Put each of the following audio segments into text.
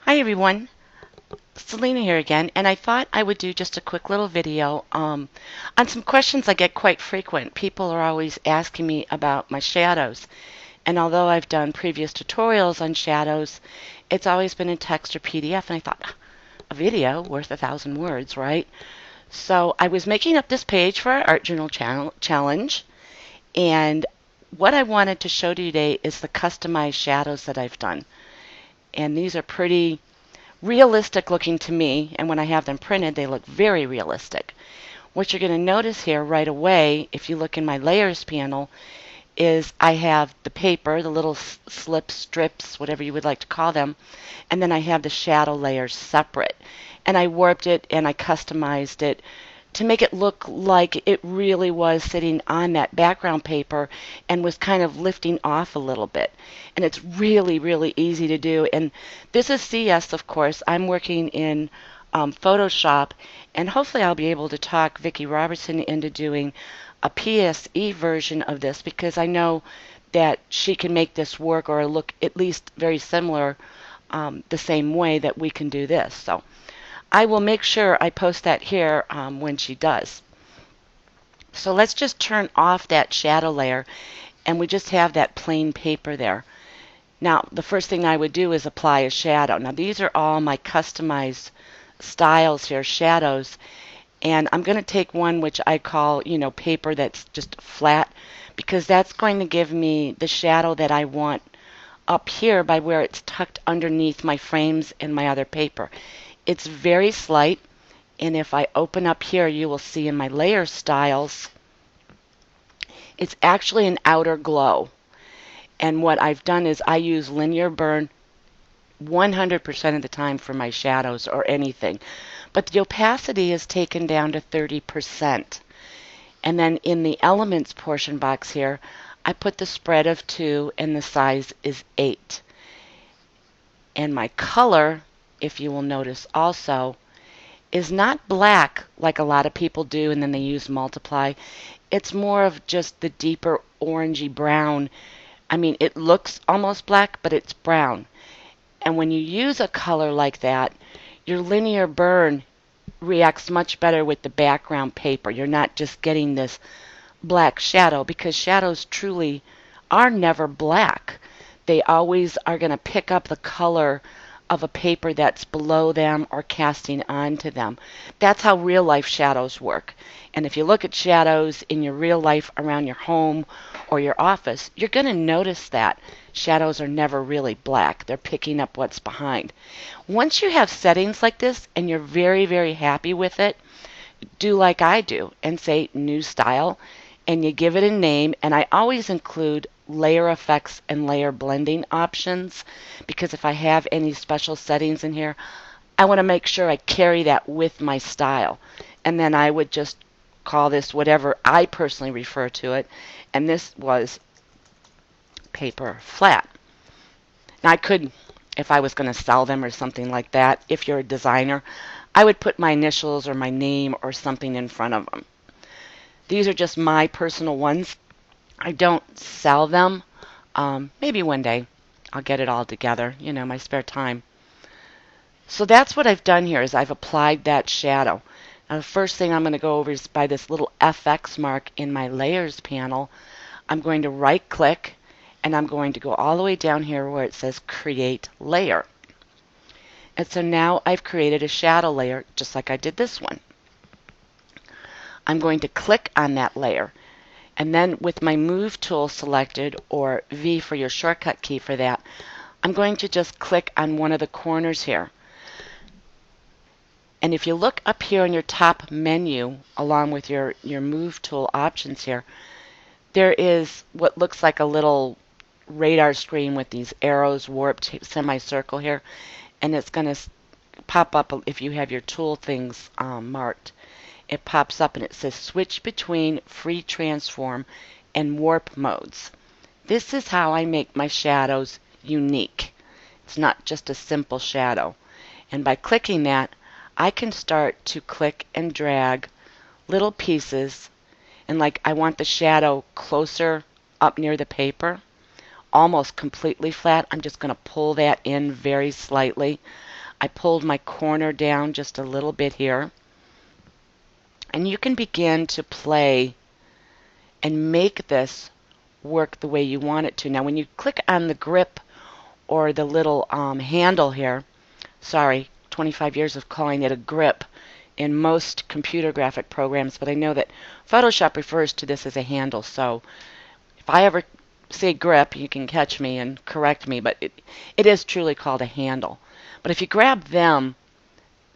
Hi everyone, Selena here again, and I thought I would do just a quick little video on some questions I get quite frequent. People are always asking me about my shadows, and although I've done previous tutorials on shadows, it's always been in text or PDF, and I thought, a video worth 1,000 words, right? So I was making up this page for our Art Journal challenge, and what I wanted to show to you today is the customized shadows that I've done. And these are pretty realistic looking to me, and when I have them printed they look very realistic. What you're going to notice here right away, if you look in my layers panel, is I have the paper, the little slip strips, whatever you would like to call them, and then I have the shadow layers separate. And I warped it and I customized it to make it look like it really was sitting on that background paper and was kind of lifting off a little bit. And it's really, really easy to do. And this is CS, of course. I'm working in Photoshop, and hopefully I'll be able to talk Vicki Robertson into doing a PSE version of this, because I know that she can make this work or look at least very similar the same way that we can do this. So I will make sure I post that here when she does. So let's just turn off that shadow layer, and we just have that plain paper there. Now the first thing I would do is apply a shadow. Now these are all my customized styles here, shadows, and I'm going to take one which I call, paper that's just flat, because that's going to give me the shadow that I want up here by where it's tucked underneath my frames and my other paper. It's very slight, and if I open up here, you will see in my layer styles, it's actually an outer glow. And what I've done is I use linear burn 100% of the time for my shadows or anything. But the opacity is taken down to 30%. And then in the elements portion box here, I put the spread of 2 and the size is 8. And my color, if you will notice also, is not black like a lot of people do and then they use multiply. It's more of just the deeper orangey brown. I mean, it looks almost black, but it's brown. And when you use a color like that, your linear burn reacts much better with the background paper. You're not just getting this black shadow, because shadows truly are never black. They always are going to pick up the color of a paper that's below them or casting onto them. That's how real life shadows work. And if you look at shadows in your real life around your home or your office, you're going to notice that shadows are never really black. They're picking up what's behind. Once you have settings like this and you're very, very happy with it, do like I do and say new style, and you give it a name. And I always include layer effects and layer blending options, because if I have any special settings in here, I want to make sure I carry that with my style. And then I would just call this whatever I personally refer to it, and this was paper flat. Now I could, if I was going to sell them or something like that, if you're a designer, I would put my initials or my name or something in front of them. These are just my personal ones. I don't sell them. Maybe one day I'll get it all together, my spare time. So that's what I've done here, is I've applied that shadow. Now the first thing I'm going to go over is by this little FX mark in my layers panel. I'm going to right click, and I'm going to go all the way down here where it says create layer. And so now I've created a shadow layer just like I did this one. I'm going to click on that layer, and then with my move tool selected, or V for your shortcut key for that, I'm going to just click on one of the corners here. And if you look up here in your top menu along with your move tool options here, there is what looks like a little radar screen with these arrows warped semicircle here, and it's going to pop up if you have your tool things marked. It pops up and it says switch between free transform and warp modes. This is how I make my shadows unique. It's not just a simple shadow. And by clicking that, I can start to click and drag little pieces, and like I want the shadow closer up near the paper, almost completely flat. I'm just going to pull that in very slightly. I pulled my corner down just a little bit here. And you can begin to play and make this work the way you want it to. Now, when you click on the grip or the little handle here, sorry, 25 years of calling it a grip in most computer graphic programs, but I know that Photoshop refers to this as a handle. So if I ever say grip, you can catch me and correct me, but it is truly called a handle. But if you grab them,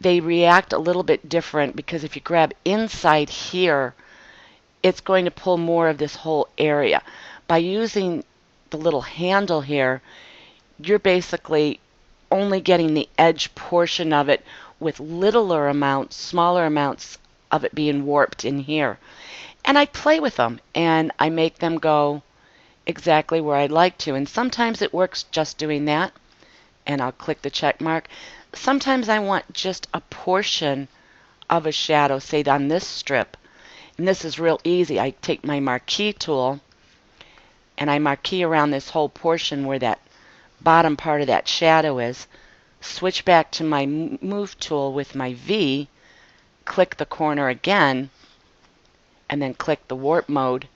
they react a little bit different, because if you grab inside here, it's going to pull more of this whole area. By using the little handle here, you're basically only getting the edge portion of it, with littler amounts, smaller amounts of it being warped in here. And I play with them and I make them go exactly where I'd like to. And sometimes it works just doing that, and I'll click the check mark. Sometimes I want just a portion of a shadow, say on this strip. And this is real easy. I take my marquee tool and I marquee around this whole portion where that bottom part of that shadow is. Switch back to my move tool with my V, click the corner again, and then click the warp mode.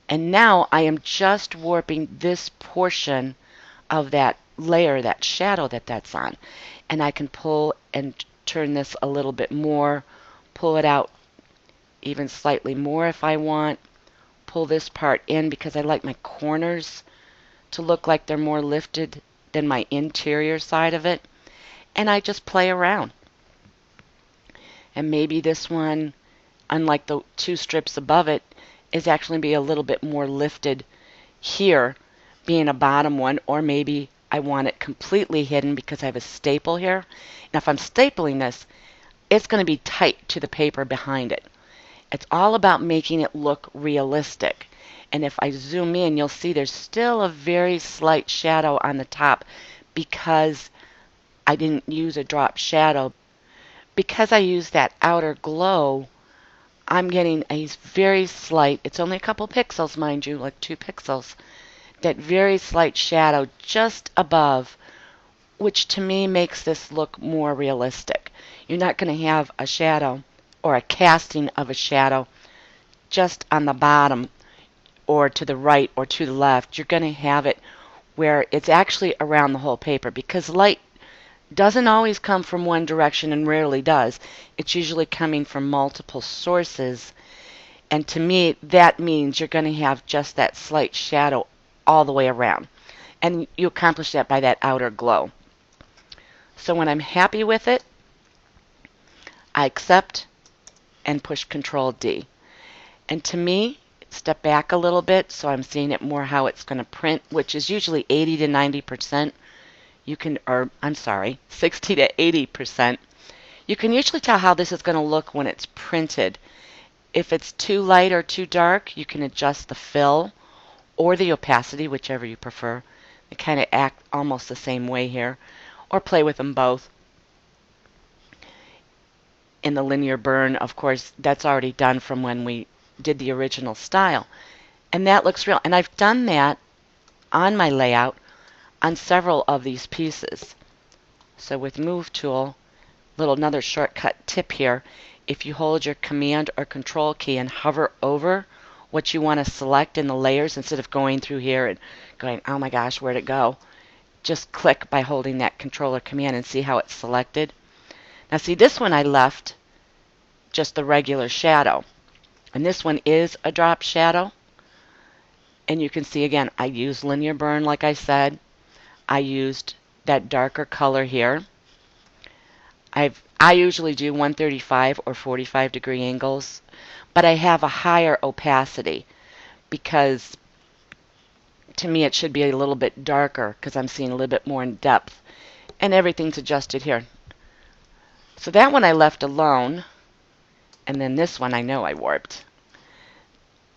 And now I am just warping this portion of that layer, that shadow that's on. And I can pull and turn this a little bit more, pull it out even slightly more if I want, pull this part in because I like my corners to look like they're more lifted than my interior side of it. And I just play around. And maybe this one, unlike the two strips above it, is actually be a little bit more lifted here, being a bottom one, or maybe I want it completely hidden because I have a staple here. Now if I'm stapling this, it's going to be tight to the paper behind it. It's all about making it look realistic. And if I zoom in, you'll see there's still a very slight shadow on the top because I didn't use a drop shadow. Because I used that outer glow, I'm getting a very slight, it's only a couple pixels, mind you, like 2 pixels, that very slight shadow just above, which to me makes this look more realistic. You're not going to have a shadow or a casting of a shadow just on the bottom or to the right or to the left. You're going to have it where it's actually around the whole paper, because light doesn't always come from one direction and rarely does. It's usually coming from multiple sources. And to me, that means you're going to have just that slight shadow all the way around. And you accomplish that by that outer glow. So when I'm happy with it, I accept and push Control D. And to me, step back a little bit so I'm seeing it more how it's going to print, which is usually 80 to 90%. You can, or I'm sorry, 60 to 80%. You can usually tell how this is going to look when it's printed. If it's too light or too dark, you can adjust the fill or the opacity, whichever you prefer. They kind of act almost the same way here, or play with them both. In the linear burn, of course, that's already done from when we did the original style. And that looks real. And I've done that on my layout on several of these pieces. So with Move Tool, another shortcut tip here, if you hold your Command or Control key and hover over what you want to select in the layers, instead of going through here and going, oh my gosh, where'd it go? Just click by holding that Control or Command and see how it's selected. Now see, this one I left just the regular shadow. And this one is a drop shadow. And you can see again, I used linear burn like I said. I used that darker color here. I usually do 135 or 45 degree angles, but I have a higher opacity because to me it should be a little bit darker because I'm seeing a little bit more in depth, and everything's adjusted here. So that one I left alone, and then this one I know I warped.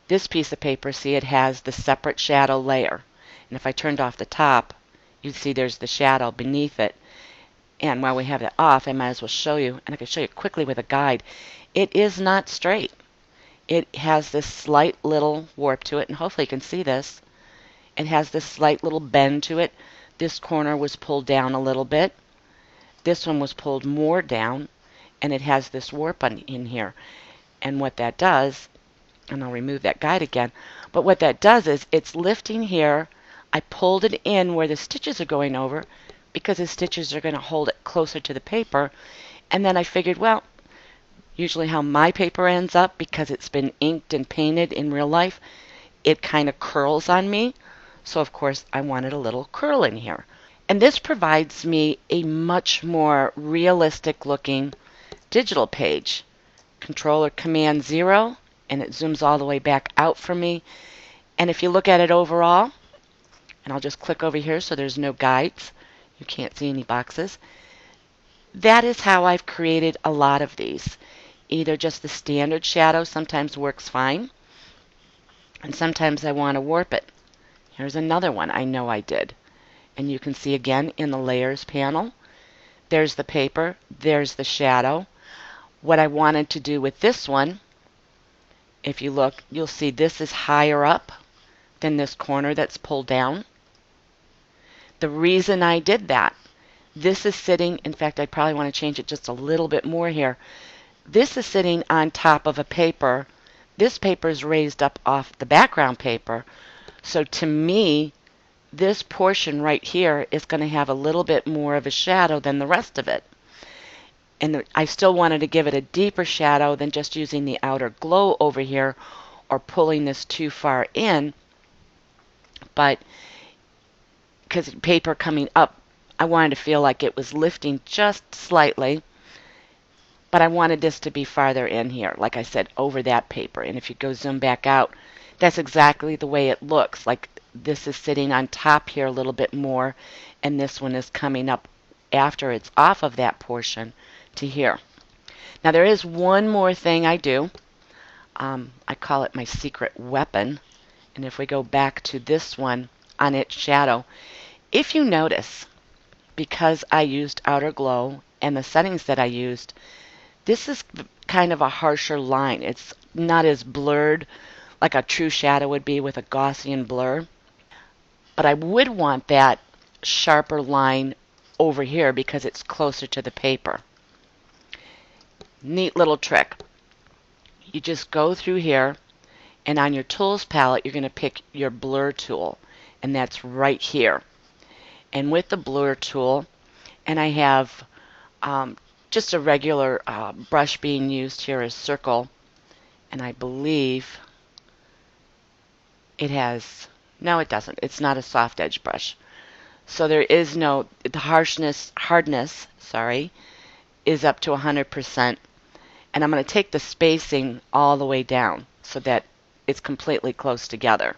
This piece of paper, see, it has the separate shadow layer, and if I turned off the top, you'd see there's the shadow beneath it. And while we have that off, I might as well show you, and I can show you quickly with a guide. It is not straight. It has this slight little warp to it, and hopefully you can see this. It has this slight little bend to it. This corner was pulled down a little bit. This one was pulled more down, and it has this warp in here. And what that does, and I'll remove that guide again, but what that does is it's lifting here. I pulled it in where the stitches are going over because the stitches are going to hold it closer to the paper. And then I figured, well, usually how my paper ends up, because it's been inked and painted in real life, it kind of curls on me. So of course I wanted a little curl in here. And this provides me a much more realistic looking digital page. Control or Command 0, and it zooms all the way back out for me. And if you look at it overall, and I'll just click over here so there's no guides, you can't see any boxes. That is how I've created a lot of these. Either just the standard shadow sometimes works fine, and sometimes I want to warp it. Here's another one I know I did. And you can see again in the layers panel, there's the paper, there's the shadow. What I wanted to do with this one, if you look, you'll see this is higher up than this corner that's pulled down. The reason I did that, this is sitting, in fact, I probably want to change it just a little bit more here. This is sitting on top of a paper. This paper is raised up off the background paper. So to me, this portion right here is going to have a little bit more of a shadow than the rest of it. And I still wanted to give it a deeper shadow than just using the outer glow over here or pulling this too far in. But because paper coming up, I wanted to feel like it was lifting just slightly. But I wanted this to be farther in here, like I said, over that paper. And if you go zoom back out, that's exactly the way it looks. Like this is sitting on top here a little bit more, and this one is coming up after it's off of that portion to here. Now there is one more thing I do. I call it my secret weapon. And if we go back to this one on its shadow, if you notice, because I used outer glow and the settings that I used, this is kind of a harsher line. It's not as blurred like a true shadow would be with a Gaussian blur. But I would want that sharper line over here because it's closer to the paper. Neat little trick. You just go through here, and on your tools palette you're going to pick your blur tool, and that's right here. And with the blur tool, and I have just a regular brush being used here as circle, and I believe it has, no it doesn't, it's not a soft edge brush. So there is no, the hardness, sorry, is up to 100%. And I'm going to take the spacing all the way down so that it's completely close together.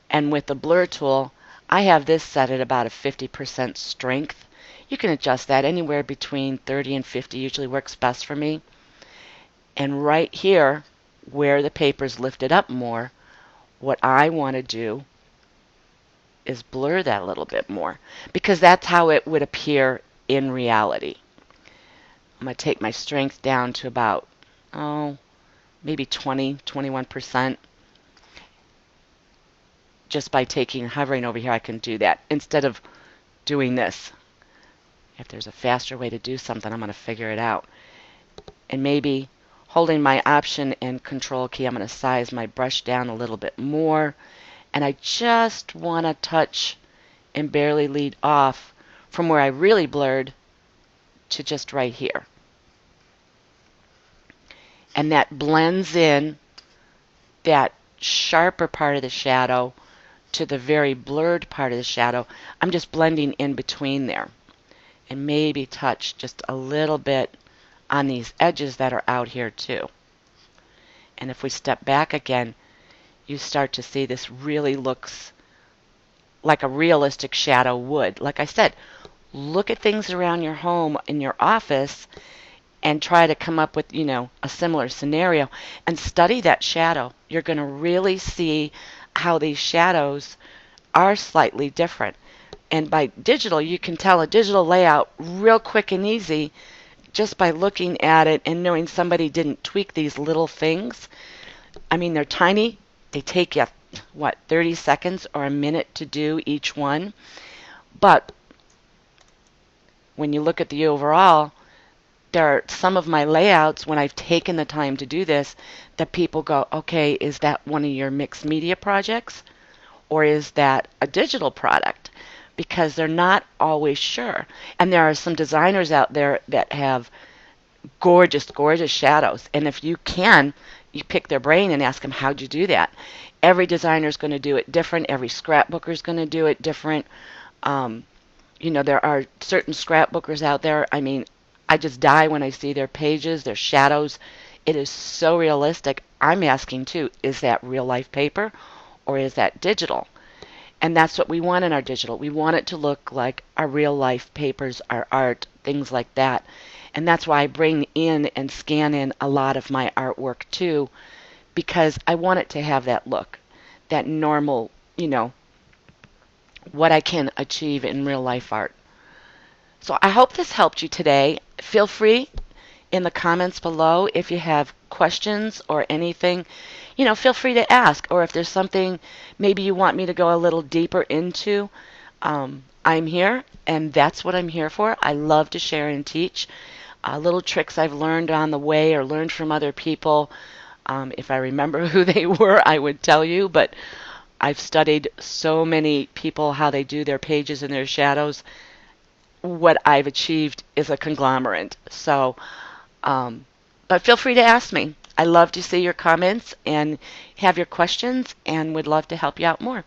And with the blur tool, I have this set at about a 50% strength. You can adjust that anywhere between 30 and 50 usually works best for me. And right here, where the paper's lifted up more, what I want to do is blur that a little bit more, because that's how it would appear in reality. I'm going to take my strength down to about, maybe 20, 21%. Just by hovering over here, I can do that instead of doing this. If there's a faster way to do something, I'm going to figure it out. And maybe holding my Option and Control key, I'm going to size my brush down a little bit more. And I just want to touch and barely lead off from where I really blurred to just right here. And that blends in that sharper part of the shadow to the very blurred part of the shadow. I'm just blending in between there. And maybe touch just a little bit on these edges that are out here too. And if we step back again, you start to see this really looks like a realistic shadow would. Like I said, look at things around your home, in your office, and try to come up with, a similar scenario and study that shadow. You're going to really see how these shadows are slightly different. And by digital, you can tell a digital layout real quick and easy just by looking at it and knowing somebody didn't tweak these little things. I mean, they're tiny. They take you, 30 seconds or a minute to do each one. But when you look at the overall, there are some of my layouts when I've taken the time to do this that people go, okay, is that one of your mixed media projects or is that a digital product? Because they're not always sure. And there are some designers out there that have gorgeous, gorgeous shadows. And if you can, you pick their brain and ask them, how'd you do that? Every designer is going to do it different. Every scrapbooker is going to do it different. Um, there are certain scrapbookers out there. I mean, I just die when I see their pages, their shadows. It is so realistic. I'm asking too, is that real life paper or is that digital? And that's what we want in our digital. We want it to look like our real life papers, our art, things like that. And that's why I bring in and scan in a lot of my artwork too, because I want it to have that look, that normal, what I can achieve in real life art. So I hope this helped you today. Feel free in the comments below if you have questions or anything. Feel free to ask. Or if there's something maybe you want me to go a little deeper into, I'm here, and that's what I'm here for. I love to share and teach little tricks I've learned on the way or learned from other people. If I remember who they were, I would tell you, but I've studied so many people, how they do their pages and their shadows. What I've achieved is a conglomerate. So, but feel free to ask me. I love to see your comments and have your questions and would love to help you out more.